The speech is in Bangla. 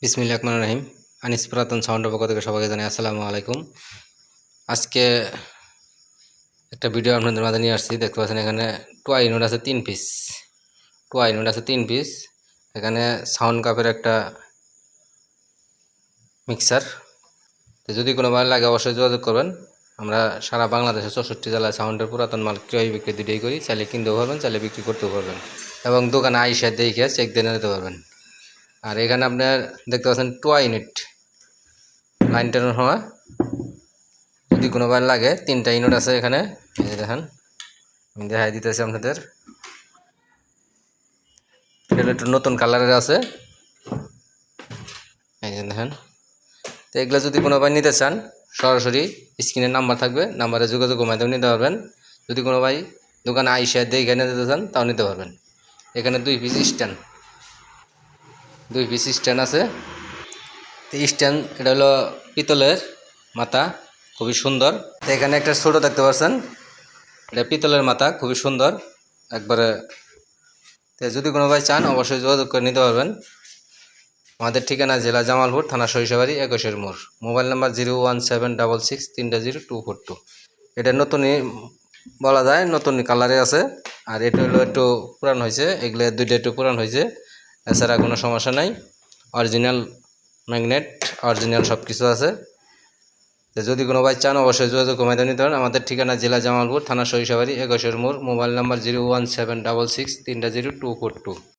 বিসমিল্লাহির রহমানির রহিম। আনিস পুরাতন সাউন্ডের পক্ষ থেকে সবাইকে জানাই আসসালামু আলাইকুম। আজকে একটা ভিডিও আপনাদের মাঝে নিয়ে আসছি। দেখতে পাচ্ছেন এখানে টয় নোট আছে 3 পিস। টয় নোট আছে 3 পিস। এখানে সাউন্ড কাপের একটা মিক্সার। তো যদি কোনো ভালো লাগে অবশ্যই যোগাযোগ করবেন। আমরা সারা বাংলাদেশে 64 জেলায় সাউন্ডের পুরাতন মাল ক্রয় বিক্রি দুটোই করি। চাইলে কিনতেও পারবেন, চাইলে বিক্রি করতেও পারবেন এবং দোকানে আইসা দেখে চেক দিয়ে নিতে পারবেন। আর এখানে আপনার দেখতে পাচ্ছেন টয় ইউনিট লাইন টানোর সময় যদি কোনো বার লাগে 3টা ইউনিট আছে এখানে। এই যে দেখেন, আমি দেখাই দিতেছি আপনাদের। এটা একটু নতুন কালারের আছে, এই যে দেখেন। তো এগুলো যদি কোনো ভাই নিতে চান সরাসরি স্ক্রিনের নাম্বার থাকবে, নাম্বারে যোগাযোগের মাধ্যমে নিতে পারবেন। যদি কোনো ভাই দোকানে আইসা দেখে নিতে চান তাও নিতে পারবেন। এখানে 2 পিস স্ট্যান্ড, 2 পিস স্ট্যান্ড আছে। তো স্ট্যান্ড এটা হলো পিতলের মাথা, খুবই সুন্দর। তো এখানে একটা ছোট দেখতে পাচ্ছেন, এটা পিতলের মাথা, খুবই সুন্দর একবারে। তো যদি কোনো ভাই চান অবশ্যই যোগাযোগ করে নিতে পারবেন। আমাদের ঠিকানা জেলা জামালপুর, থানা সরিষাবাড়ি, 21 মোড়। Mobile number 01766 3024242। এটা নতুনই বলা যায়, নতুন কালারে আছে। আর এটা হলো একটু পুরান হয়েছে, এগুলো দুইটা একটু পুরান হয়েছে, এছাড়া কোনো সমস্যা নাই। অরিজিনাল ম্যাগনেট, অরিজিনাল সব কিছু আছে। তো যদি কোনো ভাই চান অবশ্যই যোগাযোগ কমাই নিতে পারেন। আমাদের ঠিকানা জেলা জামালপুর, থানা সরিষাবাড়ি, 21 মোড়। Mobile number 01766 3024242।